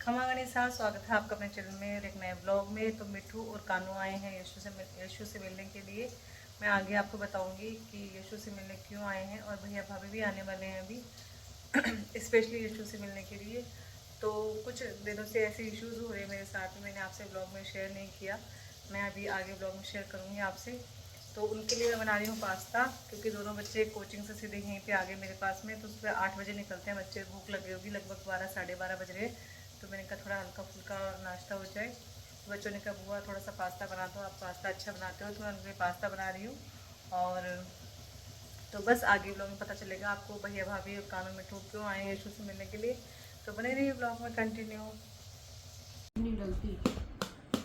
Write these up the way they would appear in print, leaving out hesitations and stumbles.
खमा गणेशा, स्वागत है आपका अपने चैनल में एक नए ब्लॉग में। तो मिठू और कानू आए हैं यशु से मिलने के लिए। मैं आगे आपको बताऊंगी कि यशु से मिलने क्यों आए हैं, और भैया भाभी भी आने वाले हैं अभी स्पेशली यशु से मिलने के लिए। तो कुछ दिनों से ऐसे इश्यूज़ हो रहे हैं मेरे साथ में, मैंने आपसे ब्लॉग में शेयर नहीं किया, मैं अभी आगे ब्लॉग में शेयर करूँगी आपसे। तो उनके लिए मैं बना रही हूँ पास्ता, क्योंकि दोनों बच्चे कोचिंग से सीधे यहीं पे आगे मेरे पास में। तो सुबह 8 बजे निकलते हैं बच्चे, भूख लगी होगी, लगभग 12 साढ़े 12 बज रहे। तो मैंने कहा थोड़ा हल्का फुल्का नाश्ता हो जाए। तो बच्चों ने कहा बुआ थोड़ा सा पास्ता बना दो, आप पास्ता अच्छा बनाते हो। तो मैं उनके लिए पास्ता बना रही हूँ। और तो बस आगे ब्लॉग में पता चलेगा आपको भैया भाभी और कानू मिठू क्यों आए हैं यशु से मिलने के लिए। तो बने रहिए ब्लॉग में कंटिन्यू।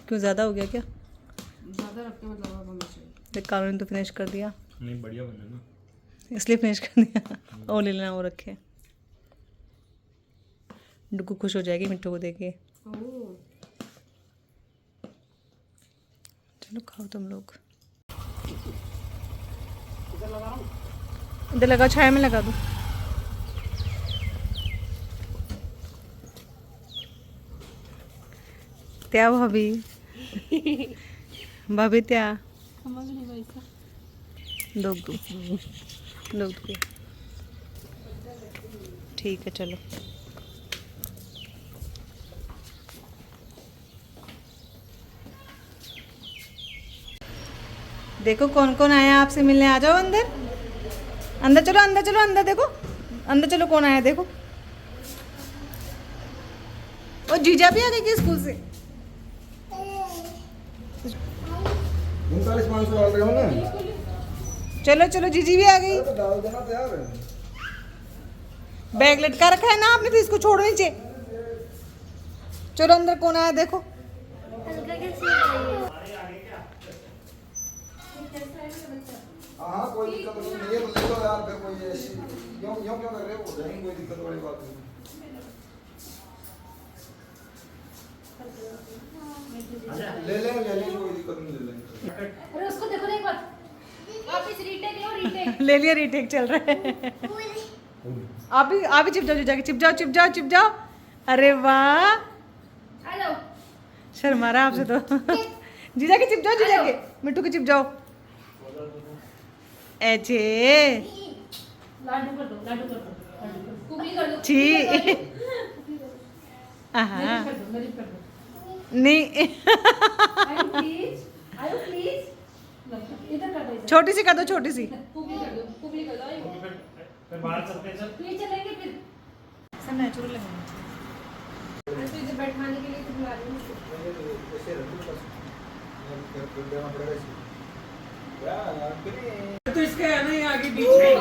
क्यों ज़्यादा हो गया क्या? ज़्यादा रख के मतलब होना चाहिए। देख कानू ने तो फिनिश कर दिया, नहीं बढ़िया बना ना, इसलिए फिनिश कर दिया। और ले लेना वो रखे, डुगू खुश हो जाएगी मिट्टू को देख के। चलो खाओ तुम लोग। इधर लगा, छाया में लगा दो। त्या भाभी भाभी त्या दो ठीक है चलो। देखो कौन कौन आया आपसे मिलने, आ जाओ अंदर। अंदर चलो, अंदर चलो, अंदर देखो, अंदर चलो कौन आया देखो। और जीजा भी आ गई क्या स्कूल से? 39,500 डाल रहे हो ना? चलो चलो जीजी भी आ गई। तो डाल देना तो यार। बैग लटका रखा है ना आपने, तो इसको छोड़ो नीचे। चलो अंदर कौन आया देखो। हाँ कोई दिक्कत नहीं है, तो ले लो यार। फिर कोई ऐसी क्यों कर रहे हो? नहीं कोई दिक्कत वाली बात नहीं। ले लें कोई दिक्कत नहीं, ले लेंगे। अरे उसको देखो ना एक बार, वापस रीटेक लो, रीटेक ले लिया, रीटेक चल रहा है। आप भी चिप जाओ, चिप जाओ। अरे वाह, हेलो शर्मा रहा आपसे तो। जीजा के चिप जाओ, जीजा के, मिट्टू के चिप जाओ। ऐचे लाडू कर दो कुबली कर दो, छी आहा कर दो, मेरी कर दो। नहीं आयो प्लीज इधर कर दो, छोटी सी कर दो, छोटी सी। कुबली कर दो आयो। फिर बाहर चलते हैं सर। फिर चलेंगे फिर सब नेचुरल लगेगा। तो इधर बैठाने के लिए तो बुला रही हूँ। ऐसे रखो बस, कर देना पड़ेगा इसको। तो इसके है ना, ये आगे बीच में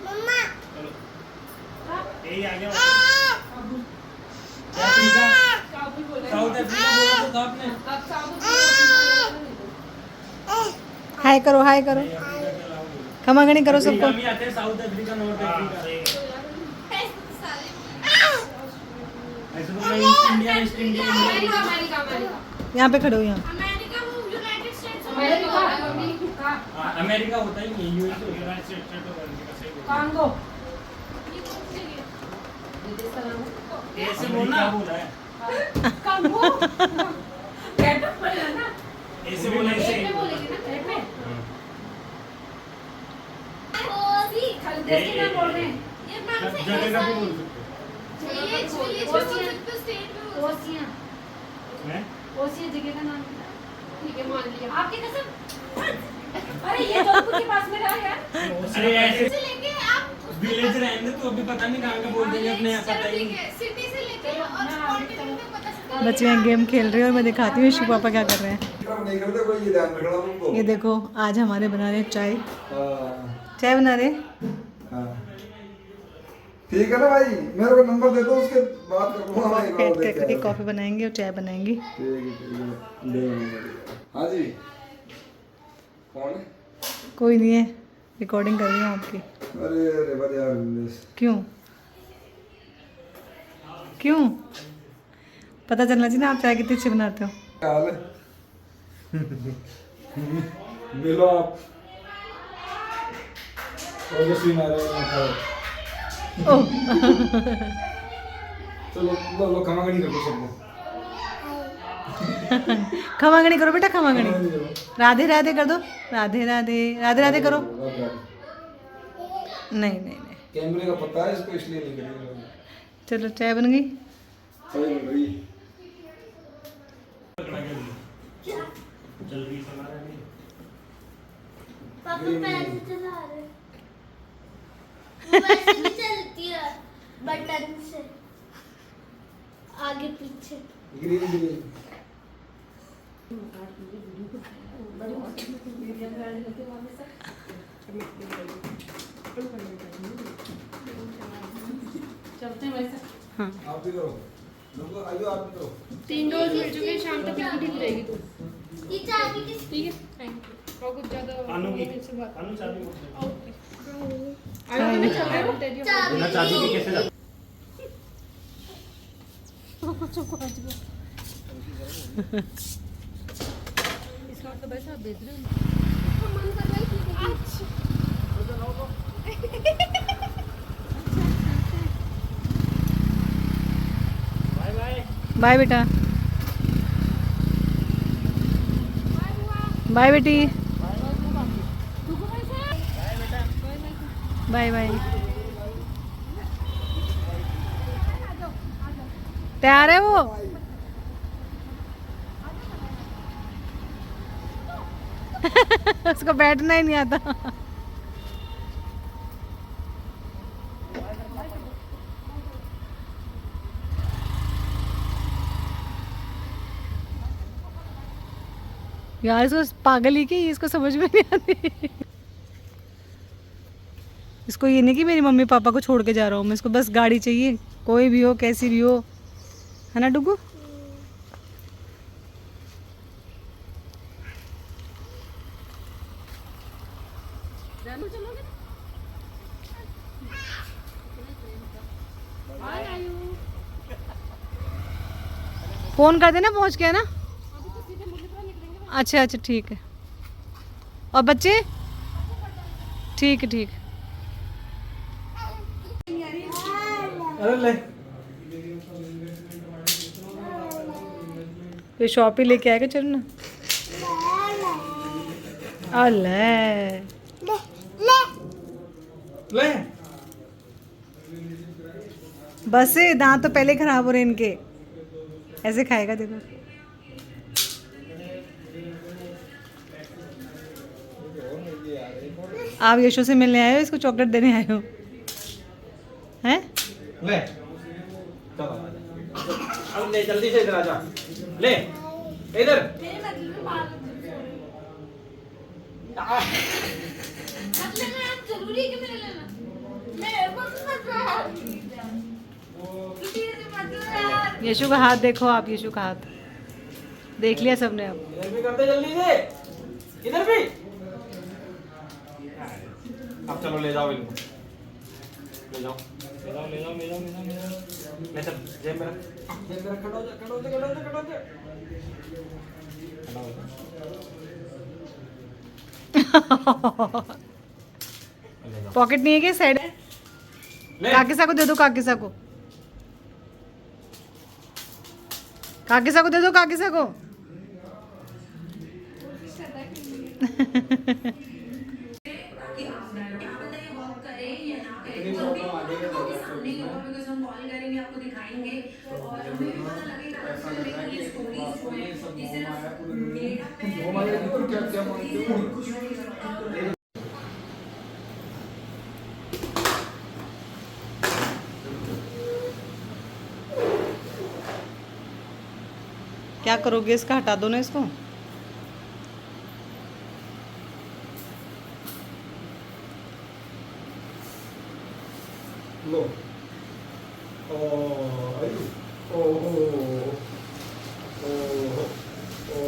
मम्मा यही आ गया। काबुल बोला साउथ अफ्रीका बोला तो था आपने। अब काबुल हाय करो, हाय करो, खमागणी करो सबको। हम ही आते हैं साउथ अफ्रीका, नॉर्थ अफ्रीका। ऐसे तो मैं इंडिया अमेरिका यहाँ पे खड़े हो, यहाँ अमेरिका होता ही नहीं, US United states of America. सही बोल कांगो ऐसे बोलना, क्या बोला है? कांगो कैटअप बोलना ना, ऐसे बोला, ऐसे ऐसे बोलेंगे ना, ऐसे में खाली देश के नाम बोल रहे हैं। जगह का भी बोल सकते ओसिया हैं। ओसिया जगह का नाम ठीक है, मान लिया आपकी कसम। अरे ये जोधपुर के पास में रहा यार। अरे ऐसे लेके आप विलेज रहेंगे तो अभी पता नहीं कहाँ का बोल देंगे, अपने यहाँ पता ही नहीं। सिटी से लेके और कॉन्टिनेंट में पता चलता बच्चे यहाँ गेम खेल रहे हैं और मैं दिखाती हूँ शिव पापा क्या कर रहे हैं। नहीं करते कोई, ये ध्यान रखना तुमको। ये देखो आज हमारे बना रहे हैं चाय, हाँ चाय बना रहे। हाँ ठीक है ना भाई, मेरे को नंबर दे दो, उसके बात करूँगा मैं एक बार बैठ देख करके के। कॉफी बनाएंगे और चाय बनाएंगे। ठीक है ले नंबर। हाँ जी कौन है? कोई नहीं है, रिकॉर्डिंग कर रही हूँ आपकी। अरे बढ़िया यार। क्यों क्यों पता चलना चाहिए ना आप चाय कितनी अच्छी बनाते हो। क्या हाल है? मिलो आप। ओजस्वी नारायण। ओह चलो लो खमागणी कर दो सबको। खमागणी करो बेटा, खमागणी। राधे राधे कर दो, राधे राधे, राधे राधे करो। नहीं नहीं नहीं, कैमरे का पता है इसको, इसलिए नहीं करेंगे। चलो चाय बन गई। सही बन रही। जल्दी चला रहा है। पापा पैर से चला रहे वो वैसे भी चलती है बटन से आगे पीछे। Green green. चलते हैं वैसे। हाँ आप भी करो, लोगो आइयो आप भी करो। 3 डोज मिल चुके हैं, शाम तक बिल्कुल ठीक रहेगी तू। ये चाबी किस ठीक है, थैंक यू। और कुछ ज्यादा कानू की से बात। कानू चाबी मत ले। ओके। आयो मैं चल रहा हूं, तेरी चाबी बिना चाबी के कैसे जा। इसका मतलब ऐसा आप भेज रहे हो। मन कर रहा है कि अच्छा बाय बाय। बाय बेटा, बाय बेटी, बाय बाय। तैयार है वो? उसको बैठना ही नहीं आता। यार इसको पागल ही की, इसको समझ में नहीं आती। इसको ये नहीं कि मेरी मम्मी पापा को छोड़ के जा रहा हूँ मैं, इसको बस गाड़ी चाहिए, कोई भी हो कैसी भी हो, है ना डुगू? फोन कर देना पहुँच के, है ना? अच्छा अच्छा ठीक है। और बच्चे? ठीक है ठीक है। अरे ले तो शॉप ही लेके आएगा, चलो ना। अल्ले ले बस से दांत तो पहले खराब हो रहे इनके, ऐसे खाएगा देखो। आप यशु से मिलने आए हो, इसको चॉकलेट देने आए हो, हैं? ले चलो अब ले जल्दी से इधर आ जा। ले इधर। मतलब आप जरूरी है कि मेरे लेना मेरे को मत यार किसी से मत यार। यशु का हाथ देखो आप, यशु का हाथ देख लिया सबने अब। इधर भी करते जल्दी से, इधर भी। अब चलो ले जाओ इनको, ले जाओ ले जाओ ले जाओ ले जाओ ले जाओ ले जाओ। ले चल जेब में रख, जेब में रख। खड़ा हो जा, खड़ा हो जा, खड़ा हो जा, खड़ा हो जा। पॉकेट नहीं है क्या साइड? काकिसा को दे दो, काकिसा को, काकिसा को दे दो, काकिसा को। क्या करोगे इसका? हटा दो ना इसको। लो ओ आयु ओ ओ ओ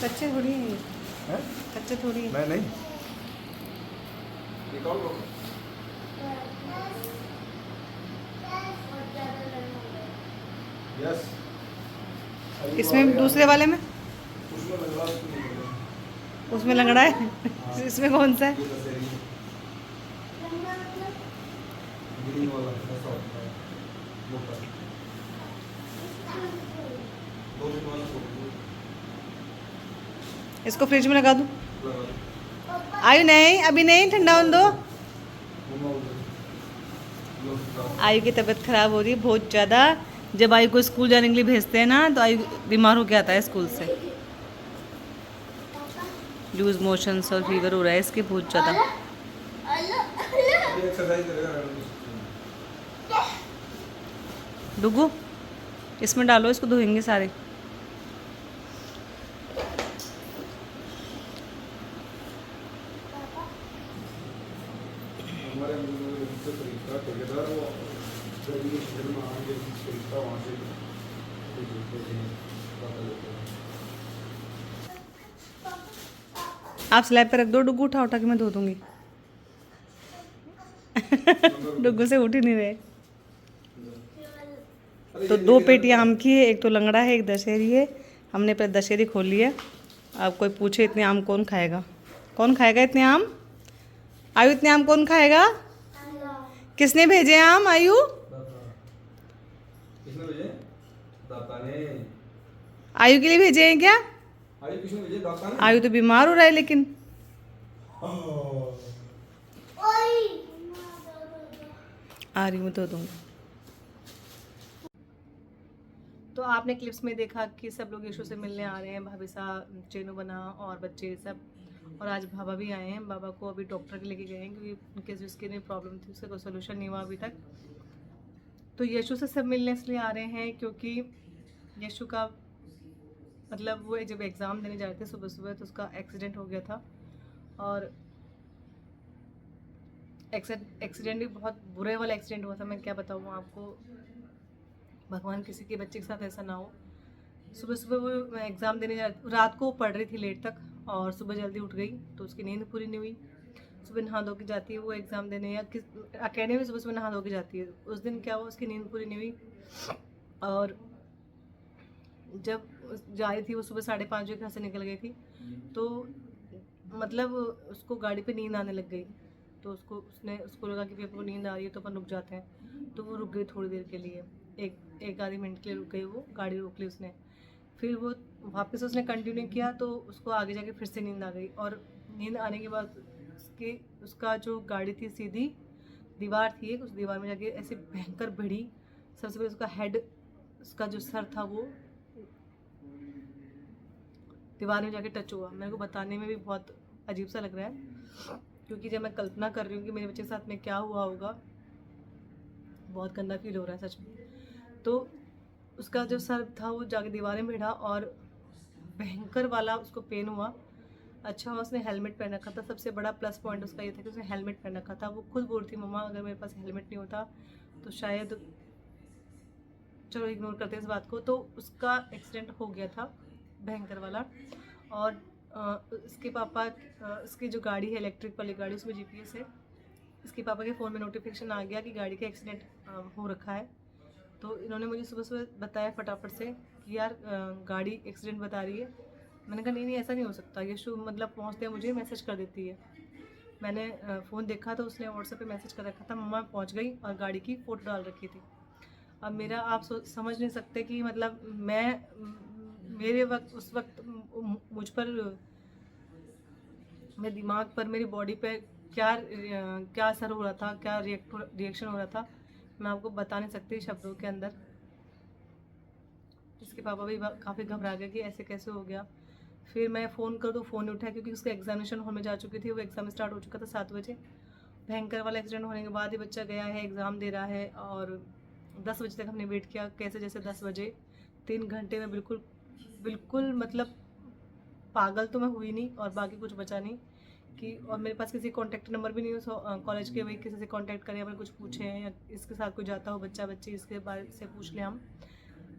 कच्चे थोड़ी है, हैं? कच्चे थोड़ी है। मैं नहीं निकाल लो। यस इसमें दूसरे वाले में, उसमें लग रहा है, उसमें लंगड़ा है। इसमें कौन सा है? ये ग्रीन वाला ऐसा होता है मोटा 2 दिन वाला फोटो इसको फ्रिज में लगा दूँ? लगा दो। आयु नहीं, अभी नहीं, ठंडा होने दो। मम्मा उधर लो आयु की तबीयत खराब हो रही है बहुत ज़्यादा। जब आयु को स्कूल जाने के लिए भेजते हैं ना तो आयु बीमार होके आता है स्कूल से। लूज मोशंस और फीवर हो रहा है इसके बहुत ज़्यादा। अभी एक्सरसाइज करेगा डुगू इसमें डालो, इसको धोएंगे सारे। हमारे से खरीदता ठेकेदार वो गर्मी के शहर में आगे खरीदता वहाँ से आप स्लैब पे रख दो डुगू, उठा उठा के मैं धो दूँगी। डुगू से उठ ही नहीं रहे। तो 2 पेटियाँ आम की है, एक तो लंगड़ा है, एक दशहरी है। हमने पहले दशहरी खोल लिया। अब कोई पूछे इतने आम कौन खाएगा? कौन खाएगा इतने आम? आयु इतने आम कौन खाएगा? किसने भेजे आम आयु? किसने भेजे? दाता ने। आयु के लिए भेजे हैं क्या? आयु किसने भेजे? दाता ने। आयु तो बीमार हो रहा है लेकिन। आ रही हूँ तो दूँगी। तो आपने क्लिप्स में देखा कि सब लोग यशु से मिलने आ रहे हैं, भाभी साहब, चेनू बना और बच्चे सब। और आज बाबा भी आए हैं। बाबा को अभी डॉक्टर के लेके गए हैं क्योंकि उनके जो स्किन में प्रॉब्लम थी उसका कोई सोल्यूशन नहीं हुआ अभी तक। तो यशु से सब मिलने इसलिए आ रहे हैं क्योंकि यशु का मतलब वो जब एग्ज़ाम देने जा रहे थे सुबह सुबह तो उसका एक्सीडेंट हो गया था। और एक्सीडेंट भी बहुत बुरे वाला एक्सीडेंट हुआ था। मैं क्या बताऊँ आपको, भगवान किसी के बच्चे के साथ ऐसा ना हो। सुबह सुबह वो एग्ज़ाम देने जा रात को पढ़ रही थी लेट तक और सुबह जल्दी उठ गई तो उसकी नींद पूरी नहीं हुई। सुबह नहा धो के जाती है वो एग्ज़ाम देने, या किस अकेडमी में सुबह सुबह नहा धो के जाती है। उस दिन क्या हुआ, उसकी नींद पूरी नहीं हुई और जब जा रही थी वो सुबह 5:30 बजे घर से निकल गई थी तो मतलब उसको गाड़ी पे नींद आने लग गई। तो उसको लगा कि पेपर को नींद आ रही है तो अपन रुक जाते हैं। तो वो रुक गई थोड़ी देर के लिए, एक आधे मिनट के लिए रुक गई, वो गाड़ी रोक ली उसने। फिर वो वापस उसने कंटिन्यू किया तो उसको आगे जाके फिर से नींद आ गई। और नींद आने के बाद उसका जो गाड़ी थी सीधी दीवार थी, उस दीवार में जाके ऐसे भयंकर भिड़ी। सबसे पहले उसका हेड, उसका जो सर था वो दीवार में जाके टच हुआ। मेरे को बताने में भी बहुत अजीब सा लग रहा है क्योंकि जब मैं कल्पना कर रही हूँ कि मेरे बच्चे के साथ में क्या हुआ होगा, बहुत गंदा फील हो रहा है सच में। तो उसका जो सर था वो जाके दीवारें में भिड़ा और भयंकर वाला उसको पेन हुआ। अच्छा उसने हेलमेट पहन रखा था। सबसे बड़ा प्लस पॉइंट उसका ये था कि उसने हेलमेट पहन रखा था। वो खुद बोल रही थी मम्मा अगर मेरे पास हेलमेट नहीं होता तो शायद, चलो इग्नोर करते हैं इस बात को। तो उसका एक्सीडेंट हो गया था भयंकर वाला। और इसके पापा, इसकी जो गाड़ी है इलेक्ट्रिक वाली गाड़ी, उसमें GPS है। इसके पापा के फ़ोन में नोटिफिकेशन आ गया कि गाड़ी का एक्सीडेंट हो रखा है। तो इन्होंने मुझे सुबह सुबह बताया फटाफट से कि यार गाड़ी एक्सीडेंट बता रही है। मैंने कहा नहीं ऐसा नहीं हो सकता। यशु मतलब पहुँचते मुझे मैसेज कर देती है। मैंने फ़ोन देखा तो उसने व्हाट्सएप पे मैसेज कर रखा था मम्मा पहुँच गई और गाड़ी की फ़ोटो डाल रखी थी। अब मेरा आप समझ नहीं सकते कि मतलब मेरे वक्त उस वक्त मुझ पर, मेरे दिमाग पर, मेरी बॉडी पे क्या असर हो रहा था, क्या रिएक्शन हो रहा था, मैं आपको बता नहीं सकती शब्दों के अंदर। इसके पापा भी काफ़ी घबरा गए कि ऐसे कैसे हो गया। फिर मैं फ़ोन कर दूँ, फ़ोन नहीं उठाया क्योंकि उसका एग्जामिनेशन हॉल में जा चुकी थी। वो एग्ज़ाम स्टार्ट हो चुका था 7 बजे। भयंकर वाला एक्सीडेंट होने के बाद ही बच्चा गया है, एग्ज़ाम दे रहा है। और 10 बजे तक हमने वेट किया, कैसे जैसे 10 बजे 3 घंटे में बिल्कुल मतलब पागल तो मैं हुई नहीं और बाकी कुछ बचा नहीं कि, और मेरे पास किसी कॉन्टैक्ट नंबर भी नहीं हो कॉलेज के, वही किसी से कॉन्टैक्ट करें, अपने कुछ पूछें या इसके साथ कोई जाता हो बच्चा बच्ची, इसके बारे से पूछ लें।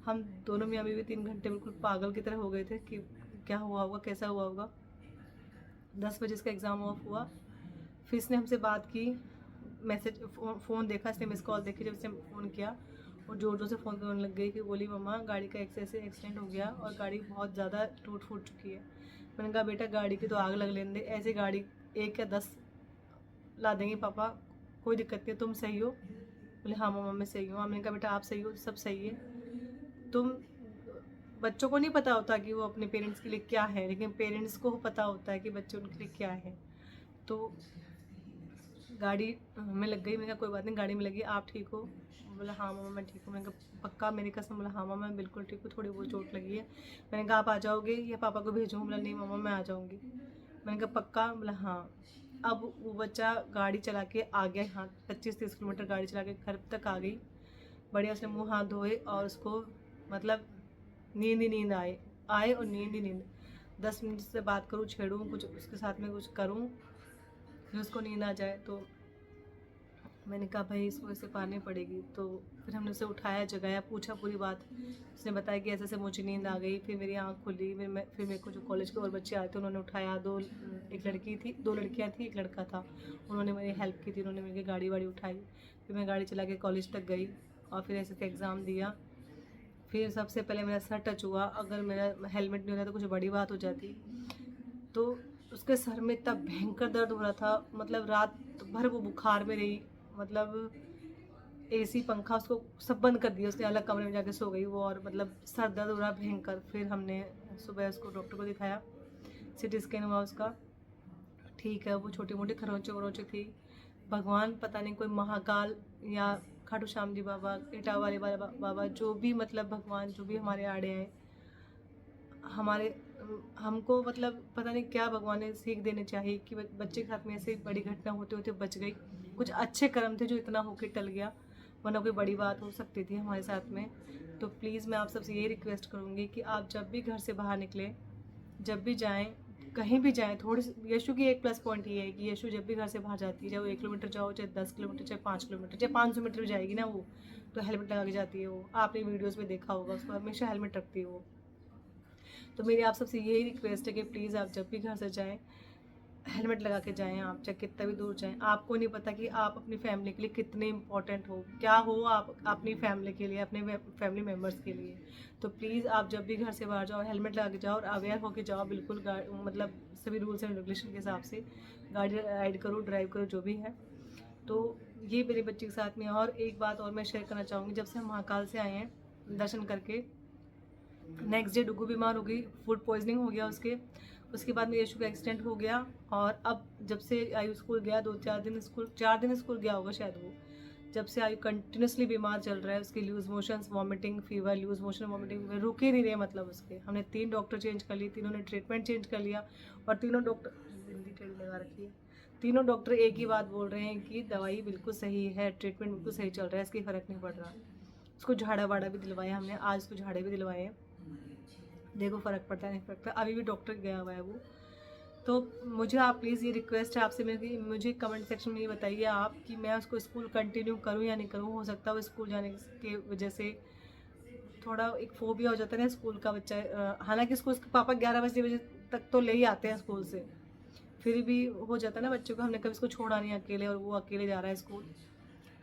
हम दोनों मियाँ बीवी 3 घंटे बिल्कुल पागल की तरह हो गए थे कि क्या हुआ होगा, कैसा हुआ होगा। 10 बजे इसका एग्ज़ाम ऑफ हुआ। फिर इसने हमसे बात की, मैसेज फ़ोन देखा, इसने मिस कॉल देखी। जब इसने फ़ोन किया और जोर जोर से फ़ोन करने लग गई कि बोली मम्मा गाड़ी का ऐसे एक्सीडेंट हो गया और गाड़ी बहुत ज़्यादा टूट फूट चुकी है। मैंने कहा बेटा गाड़ी की तो आग लग लेने दे, ऐसी गाड़ी 1 या 10 ला देंगे पापा, कोई दिक्कत नहीं, तुम सही हो। बोले हाँ मम्मा मैं सही हूँ। हमने कहा बेटा आप सही हो, सब सही है। तुम बच्चों को नहीं पता होता कि वो अपने पेरेंट्स के लिए क्या है, लेकिन पेरेंट्स को पता होता है कि बच्चे उनके लिए क्या है। तो गाड़ी में लग गई। मैंने कहा कोई बात नहीं, गाड़ी में लगी, आप ठीक हो? बोला हाँ मम्मा मैं ठीक हूँ। मैंने कहा पक्का मेरी कसम? बोला हाँ मम्मा मैं बिल्कुल ठीक हूँ, थोड़ी बहुत चोट लगी है। मैंने कहा आप आ जाओगे या पापा को भेजूँ? बोला नहीं मम्मा मैं आ जाऊँगी। मैंने कहा पक्का? बोला हाँ। अब वो बच्चा गाड़ी चला के आ गया, हाँ 25-30 किलोमीटर गाड़ी चला के घर तक आ गई। बढ़िया उसने मुँह हाथ धोए और उसको मतलब नींद ही नींद आए और नींद ही नींद। 10 मिनट से बात करूँ, छेड़ूँ, कुछ उसके साथ में कुछ करूँ, फिर उसको नींद आ जाए। तो मैंने कहा भाई इसको ऐसे पालनी पड़ेगी। तो फिर हमने उसे उठाया, जगाया, पूछा पूरी बात। उसने बताया कि ऐसे ऐसे मुझे नींद आ गई। फिर मेरी आँख खुली। फिर मेरे को जो कॉलेज के और बच्चे आए थे उन्होंने उठाया। एक लड़की थी, 2 लड़कियाँ थी, एक लड़का था। उन्होंने मेरी हेल्प की थी, उन्होंने मेरी गाड़ी वाड़ी उठाई। फिर मैं गाड़ी चला के कॉलेज तक गई और फिर ऐसे एग्ज़ाम दिया। फिर सबसे पहले मेरा सर टच हुआ। अगर मेरा हेलमेट नहीं होता तो कुछ बड़ी बात हो जाती। तो उसके सर में इतना भयंकर दर्द हो रहा था, मतलब रात भर वो बुखार में रही। मतलब एसी पंखा उसको सब बंद कर दिया उसने, अलग कमरे में जाके सो गई वो। और मतलब सर दर्द हो रहा भयंकर। फिर हमने सुबह उसको डॉक्टर को दिखाया, सिटी स्कैन हुआ उसका, ठीक है। वो छोटी मोटी खरोंचे वरोंचे थी। भगवान पता नहीं कोई महाकाल या खाटू श्याम जी बाबा, इटावाली बाबा, जो भी मतलब भगवान जो भी हमारे आड़े आए, हमको मतलब पता नहीं क्या भगवान ने सीख देनी चाहिए कि बच्चे के साथ में ऐसे बड़ी घटना होते होते बच गई। कुछ अच्छे कर्म थे जो इतना होके टल गया, वरना कोई बड़ी बात हो सकती थी हमारे साथ में। तो प्लीज़ मैं आप सबसे यही रिक्वेस्ट करूँगी कि आप जब भी घर से बाहर निकलें, जब भी जाएं, कहीं भी जाएं, थोड़ी सी यशु की एक प्लस पॉइंट ये है कि यशु जब भी घर से बाहर जाती है, चाहे वो 1 किलोमीटर जाओ, चाहे 10 किलोमीटर, चाहे 5 किलोमीटर, चाहे 500 मीटर भी जाएगी ना वो, तो हेलमेट लगा के जाती है वो। आपने वीडियोज़ में देखा होगा, उसको हमेशा हेलमेट रखती है वो। तो मेरी आप सबसे यही रिक्वेस्ट है कि प्लीज़ आप जब भी घर से जाएं हेलमेट लगा के जाएं। आप चाहे कितना भी दूर जाएं, आपको नहीं पता कि आप अपनी फैमिली के लिए कितने इंपॉर्टेंट हो, क्या हो आप अपनी फैमिली के लिए, अपने फैमिली मेम्बर्स के लिए। तो प्लीज़ आप जब भी घर से बाहर जाओ हेलमेट लगा के जाओ और अवेयर होके जाओ बिल्कुल। मतलब सभी रूल्स एंड रेगुलेशन के हिसाब से गाड़ी राइड करो, ड्राइव करो, जो भी है। तो ये मेरे बच्चे के साथ में। और एक बात और मैं शेयर करना चाहूँगी, जब से हम महाकाल से आए हैं दर्शन करके, नेक्स्ट डे डुगू बीमार हो गई, फूड पॉइजनिंग हो गया उसके बाद में यशु का एक्सीडेंट हो गया। और अब जब से आयु स्कूल गया, 4 दिन स्कूल गया होगा शायद वो, जब से आयु कंटिन्यूसली बीमार चल रहा है। उसकी loose motions, vomiting, fever, loose motion, vomiting रुक ही नहीं रहे। मतलब उसके हमने 3 डॉक्टर चेंज कर लिए, तीनों ने ट्रीटमेंट चेंज कर लिया और तीनों डॉक्टर हिंदी टेढ़ी लगा रखी है, तीनों डॉक्टर एक ही बात बोल रहे हैं कि दवाई बिल्कुल सही है, ट्रीटमेंट बिल्कुल सही चल रहा है, इसकी फ़र्क नहीं पड़ रहा। उसको झाड़ा वाड़ा भी दिलवाया हमने, आज उसको झाड़े भी दिलवाए हैं, देखो फ़र्क पड़ता है नहीं पड़ता। अभी भी डॉक्टर गया हुआ है वो। तो मुझे आप प्लीज़ ये रिक्वेस्ट है आपसे मेरी, मुझे कमेंट सेक्शन में ये बताइए आप कि मैं उसको स्कूल कंटिन्यू करूँ या नहीं करूँ। हो सकता है वो स्कूल जाने के वजह से थोड़ा एक फोबिया हो जाता है ना स्कूल का बच्चा। हालांकि उसको उसके पापा 11 बजे तक तो ले ही आते हैं स्कूल से, फिर भी हो जाता है ना बच्चों को, हमने कभी इसको छोड़ा नहीं अकेले और वो अकेले जा रहा है स्कूल,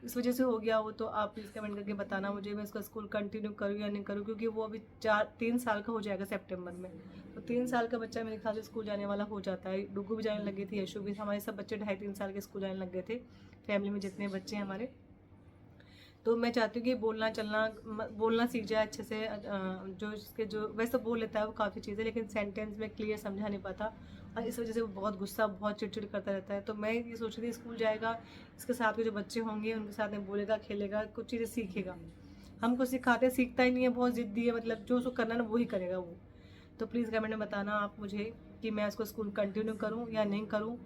इस वजह से हो गया वो। तो आप प्लीज़ कमेंट करके बताना मुझे, मैं इसका स्कूल कंटिन्यू करूँ या नहीं करूँ, क्योंकि वो अभी 3 साल का हो जाएगा सितंबर में। तो 3 साल का बच्चा मेरे ख्याल से स्कूल जाने वाला हो जाता है। डुगू भी जाने लगी थी, यशु भी, हमारे सब बच्चे 2.5-3 साल के स्कूल जाने लग गए थे फैमिली में जितने बच्चे हैं हमारे। तो मैं चाहती हूँ कि बोलना सीख जाए अच्छे से। जो वैसे तो बोल लेता है वो काफ़ी चीज़ें, लेकिन सेंटेंस में क्लियर समझा नहीं पाता और इस वजह से वो बहुत गुस्सा, बहुत चिड़चिड़ करता रहता है। तो मैं ये सोच रही थी स्कूल जाएगा, इसके साथ के जो बच्चे होंगे उनके साथ में बोलेगा, खेलेगा, कुछ चीज़ें सीखेगा। हमको सिखाते सीखता ही नहीं है, बहुत ज़िद्दी है, मतलब जो उसको करना है ना वही करेगा वो। तो प्लीज़ कमेंट में बताना आप मुझे कि मैं उसको स्कूल कंटिन्यू करूँ या नहीं करूँ,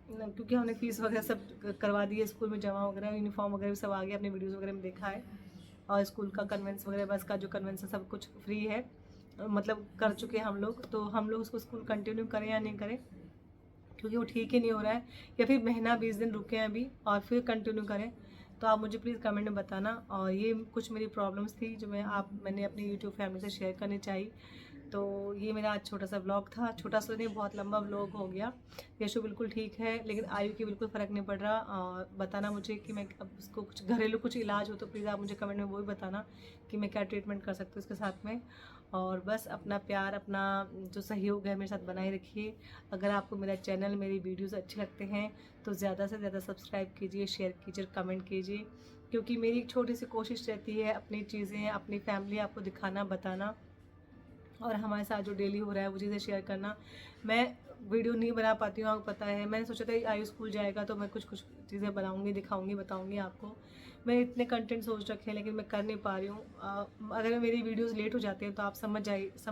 क्योंकि हमने फ़ीस वगैरह सब करवा दी है स्कूल में जमा वगैरह, यूनिफॉर्म वगैरह भी सब आ गया, अपने वीडियोज़ वगैरह में देखा है। और स्कूल का कन्वेंस वगैरह, बस का जो कन्वेंस है सब कुछ फ्री है, मतलब कर चुके हैं हम लोग। तो हम लोग उसको स्कूल कंटिन्यू करें या नहीं करें, क्योंकि वो ठीक ही नहीं हो रहा है, या फिर महीना 20 दिन रुके हैं अभी और फिर कंटिन्यू करें। तो आप मुझे प्लीज़ कमेंट में बताना। और ये कुछ मेरी प्रॉब्लम्स थी जो मैंने अपनी यूट्यूब फैमिली से शेयर करनी चाहिए। तो ये मेरा आज छोटा सा ब्लॉग था, छोटा सा नहीं बहुत लंबा ब्लॉग हो गया। यशु बिल्कुल ठीक है, लेकिन आयु की बिल्कुल फ़र्क नहीं पड़ रहा। और बताना मुझे कि मैं अब उसको कुछ घरेलू कुछ इलाज हो तो प्लीज़ आप मुझे कमेंट में वो भी बताना कि मैं क्या ट्रीटमेंट कर सकती हूँ उसके साथ में। और बस अपना प्यार, अपना जो सहयोग है मेरे साथ बनाए रखिए। अगर आपको मेरा चैनल, मेरी वीडियोस अच्छे लगते हैं तो ज़्यादा से ज़्यादा सब्सक्राइब कीजिए, शेयर कीजिए, कमेंट कीजिए, क्योंकि मेरी एक छोटी सी कोशिश रहती है अपनी चीज़ें, अपनी फैमिली आपको दिखाना, बताना, और हमारे साथ जो डेली हो रहा है वो चीज़ें शेयर करना। मैं वीडियो नहीं बना पाती हूँ, आपको पता है। मैंने सोचा था आयु स्कूल जाएगा तो मैं कुछ चीज़ें बनाऊँगी, दिखाऊँगी, बताऊँगी आपको। मैंने इतने कंटेंट सोच रखे हैं लेकिन मैं कर नहीं पा रही हूँ। अगर मेरी वीडियोस लेट हो जाती हैं तो आप समझ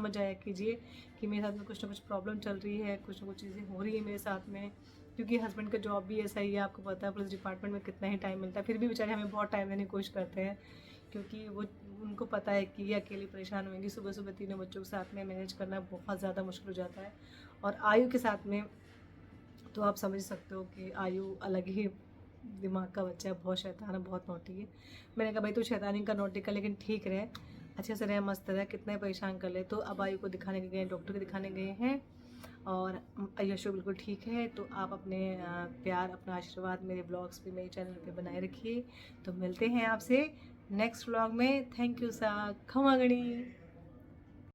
जाया कीजिए कि मेरे साथ में कुछ ना कुछ प्रॉब्लम चल रही है, कुछ ना कुछ चीज़ें हो रही है मेरे साथ में, क्योंकि हस्बैंड का जॉब भी ऐसा ही है, आपको पता है। पुलिस डिपार्टमेंट में कितना ही टाइम मिलता है, फिर भी बेचारे हमें बहुत टाइम देने की कोशिश करते हैं, क्योंकि वो उनको पता है कि ये अकेली परेशान होंगी। सुबह सुबह तीनों बच्चों के साथ में मैनेज करना बहुत ज़्यादा मुश्किल हो जाता है, और आयु के साथ में तो आप समझ सकते हो कि आयु अलग ही दिमाग का बच्चा है, बहुत शैतान है, बहुत नौटी है। मैंने कहा भाई तू शैतानी का, नौटी का, लेकिन ठीक रहे, अच्छे से रहे, मस्त रहे, कितना ही परेशान कर ले। तो अब आयु को दिखाने गए, डॉक्टर को दिखाने गए हैं, और यशु बिल्कुल ठीक है। तो आप अपने प्यार, अपना आशीर्वाद मेरे ब्लॉग्स पे, मेरे चैनल पे बनाए रखिए। तो मिलते हैं आपसे नेक्स्ट व्लॉग में। थैंक यू सा, खमा गणी।